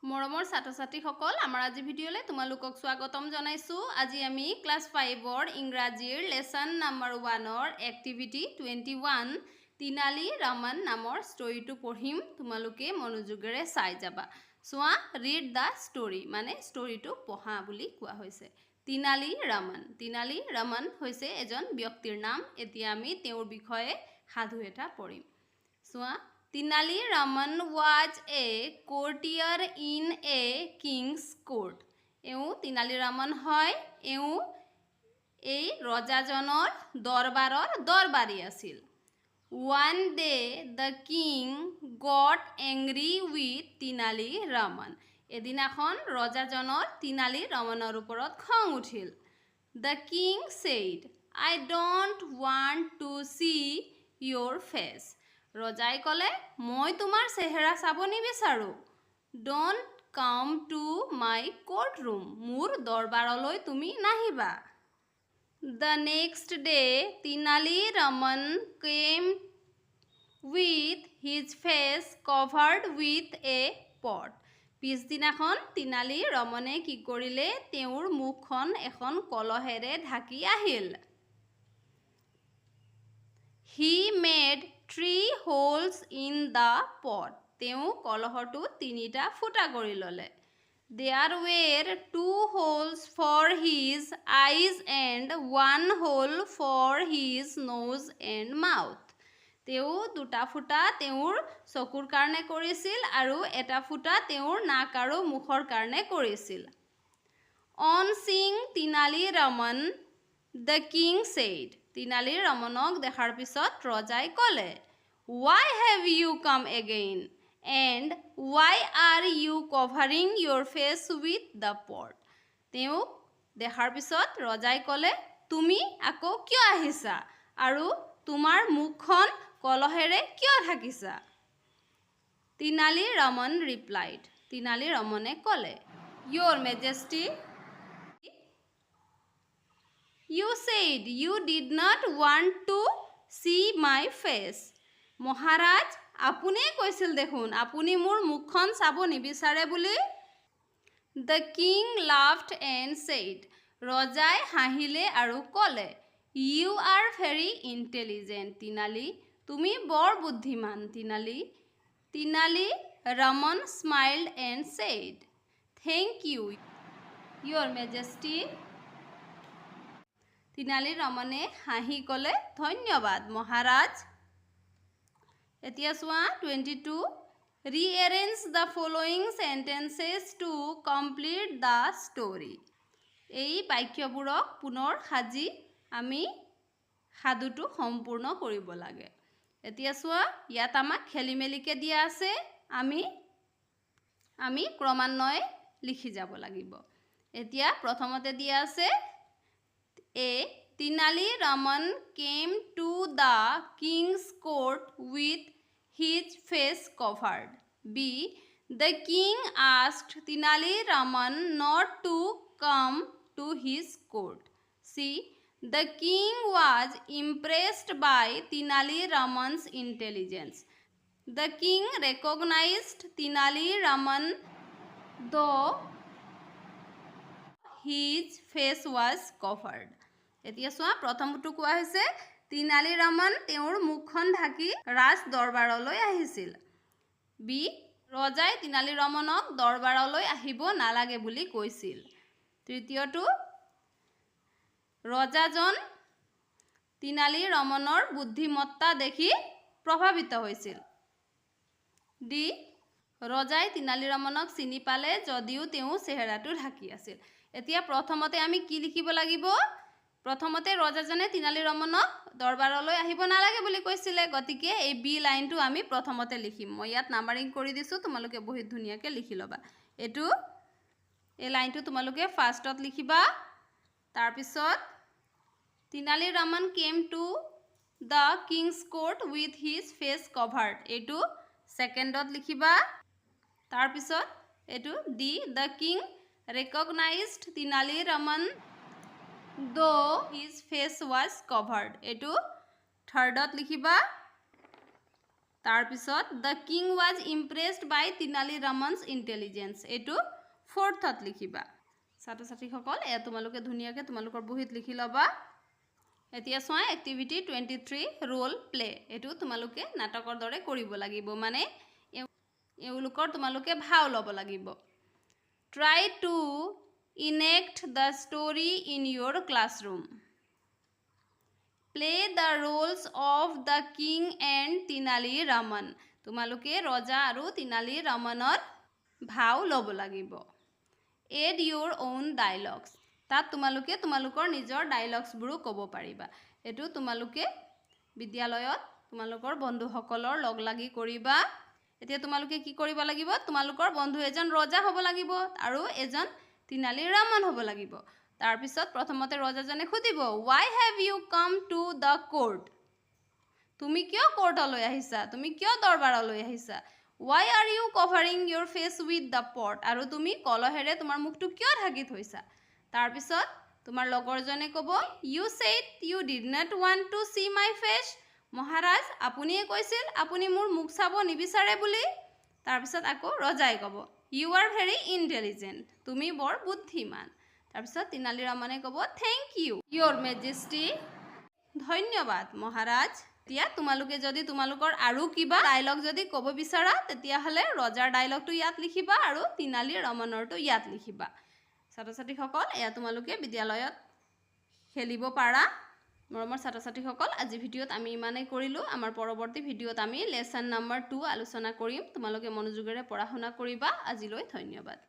মৰমৰ ছাত্ৰ-ছাত্ৰীসকল আমাৰ আজি ভিডিঅ'লে তোমালোকক স্বাগতম জনাইছো। আজি আমি ক্লাছ 5ৰ ইংৰাজীৰ লেসন নম্বৰ 1ৰ এক্টিভিটি 21 তিনালি ৰামান নামৰ ষ্টৰীটো পঢ়িম। তোমালোকে মনোযোগেৰে চাই যাবা। সোৱা ৰিড দা ষ্টৰী মানে ষ্টৰীটো পঢ়া বুলি কোৱা হৈছে। তিনালি ৰামান হৈছে এজন ব্যক্তিৰ নাম। এতিয়া আমি তেওঁৰ বিষয়ে সাধু এটা পঢ়িম। সোৱা Tenali Raman was a courtier in a king's court. এওঁ Tenali Raman হয় এওঁ এই ৰজাজনৰ দৰবাৰৰ দৰবাৰী আছিল। One day the king got angry with Tenali Raman. এদিনাখন ৰজাজনৰ Tenali Ramanৰ ওপৰত খং উঠিল। The king said, I don't want to see your face. ৰজাই ক'লে মই তোমাৰ চেহেৰা চাব নিবিচাৰো। Don't come to my courtroom. মোৰ দৰবাৰলৈ তুমি নাহিবা। The next day, Tenali Raman came with his face covered with a pot. পিছদিনাখন Tenali Ramane কি কৰিলে তেওঁৰ মুখখন এখন কলহেৰে ঢাকি আহিল। He made 3 holes in the pot. তেওঁ কলহটো 3টা ফুটা কৰি ললে। There were 2 holes for his eyes and 1 hole for his nose and mouth. তেওঁ 2টা ফুটা তেওঁৰ চকুৰ কাৰণে কৰিছিল আৰু এটা ফুটা তেওঁৰ নাক আৰু মুখৰ কাৰণে কৰিছিল। On seeing Tenali Raman, the king said, Tenali Ramanক দেখাৰ পিছত ৰজাই ক'লে, Why have you come again? And why are you covering your face with the pot? তেওঁক দেখাৰ পিছত ৰজাই ক'লে, তুমি আকৌ কিয় আহিছা আৰু তোমাৰ মুখখন কলহেৰে কিয় ঢাকিছা? Tenali Raman replied. Tenali Ramane ক'লে, Your Majesty, you said you did not want to see my face. মহাৰাজ আপুনি কৈছিল দেখোন আপুনি মোৰ মুখখন চাব নিবিচাৰে বুলি। The king laughed and said. ৰজাই হাঁহিলে আৰু ক'লে, You are very intelligent, Tenali. তুমি বৰ বুদ্ধিমান, Tenali. Tenali Raman smiled and said, Thank you, Your Majesty. Tenali Ramane হাঁহি ক'লে, ধন্যবাদ মহাৰাজ। এতিয়া চোৱা 22 Rearrange the following sentences to complete the story. এই বাক্যবোৰক পুনৰ সাজি আমি সাধুটো সম্পূৰ্ণ কৰিব লাগে। এতিয়া চোৱা ইয়াত আমাক খেলিমেলিকে দিয়া আছে আমি ক্ৰমান্বয়ে লিখি যাব লাগিব। এতিয়া প্ৰথমতে দিয়া আছে A. Tenali Raman came to the king's court with his face covered. B. The king asked Tenali Raman not to come to his court. C. The king was impressed by Tenali Raman's intelligence. The king recognized Tenali Raman though his face was covered. এতিয়া চোৱা প্ৰথমটো কোৱা হৈছে Tenali Raman তেওঁৰ মুখখন ঢাকি ৰাজ দৰবাৰলৈ আহিছিল। B ৰজাই Tenali Ramanক দৰবাৰলৈ আহিব নালাগে বুলি কৈছিল। তৃতীয়টো ৰজাজন Tenali Ramanৰ বুদ্ধিমত্তা দেখি প্ৰভাৱিত হৈছিল। ডি ৰজাই Tenali Ramanক চিনি পালে যদিও তেওঁ চেহেৰাটো ঢাকি আছিল। এতিয়া প্ৰথমতে আমি কি লিখিব লাগিব? প্ৰথমতে ৰজাজনে Tenali Ramanক দৰবাৰলৈ আহিব নালাগে বুলি কৈছিলে, গতিকে এই বি লাইনটো আমি প্ৰথমতে লিখিম। মই ইয়াত নাম্বাৰিং কৰি দিছোঁ, তোমালোকে বহুত ধুনীয়াকৈ লিখি ল'বা। এই লাইনটো তোমালোকে ফাৰ্ষ্টত লিখিবা। তাৰপিছত Tenali Raman came to the king's court with his face covered. এইটো ছেকেণ্ডত লিখিবা। তাৰপিছত এইটো D the king recognized Tenali Raman though his face was covered. এইটো থাৰ্ডত লিখিবা। তাৰপিছত the king was impressed by Tenali Raman's intelligence, এইটো 4th লিখিবা। ছাত্ৰ ছাত্ৰীসকল এয়া তোমালোকে ধুনীয়াকৈ তোমালোকৰ বহীত লিখি ল'বা। এতিয়া চোৱা এক্টিভিটি 23 ৰোল প্লে, এইটো তোমালোকে নাটকৰ দৰে কৰিব লাগিব, মানে এওঁলোকৰ তোমালোকে ভাও ল'ব লাগিব। Try to enact the story in your classroom. Play the roles of the king and Tenali Raman, তোমালোকে ৰজা আৰু তিনালি ৰামানৰ ভাও ল'ব লাগিব। এড ইয়'ৰ অ'ন ডাইলগছ, তাত তোমালোকে তোমালোকৰ নিজৰ ডাইলগছবোৰো ক'ব পাৰিবা। এইটো তোমালোকে বিদ্যালয়ত তোমালোকৰ বন্ধুসকলৰ লগ লাগি কৰিবা। এতিয়া তোমালোকে কি কৰিব লাগিব, তোমালোকৰ বন্ধু এজন ৰজা হ'ব লাগিব আৰু এজন তিনালি ৰামান হ'ব লাগিব। তাৰপিছত প্ৰথমতে ৰজাজনে সুধিব, why have you come to the court, তুমি কিয় কোৰ্টলৈ আহিছা, তুমি কিয় দৰবাৰলৈ আহিছা। Why are you covering your face with the pot, আৰু তুমি কলহেৰে তোমাৰ মুখটো কিয় ঢাকি থৈছা। তাৰপিছত তোমাৰ লগৰজনে ক'ব, you said you did not want to see my face, মহাৰাজ আপুনিয়ে কৈছিল আপুনি মোৰ মুখ চাব নিবিচাৰে বুলি। তাৰপিছত আকৌ ৰজাই ক'ব, ইউ আৰ ভেৰি ইণ্টেলিজেণ্ট, তুমি বৰ বুদ্ধিমান। তাৰপিছত তিনালি ৰামানে ক'ব, থেংক ইউ ইয়'ৰ মেজেষ্টি, ধন্যবাদ মহাৰাজ। এতিয়া তোমালোকে যদি তোমালোকৰ আৰু কিবা ডাইলগ যদি ক'ব বিচাৰা, তেতিয়াহ'লে ৰজাৰ ডাইলগটো ইয়াত লিখিবা আৰু তিনালি ৰামানৰটো ইয়াত লিখিবা। ছাত্ৰ ছাত্ৰীসকল এয়া তোমালোকে বিদ্যালয়ত খেলিব পাৰা। মৰমৰ ছাত্ৰ ছাত্ৰীসকল আজি ভিডিঅ'ত আমি ইমানেই কৰিলোঁ। আমাৰ পৰৱৰ্তী ভিডিঅ'ত আমি লেচন নম্বৰ 2 আলোচনা কৰিম। তোমালোকে মনোযোগেৰে পঢ়া শুনা কৰিবা। আজিলৈ ধন্যবাদ।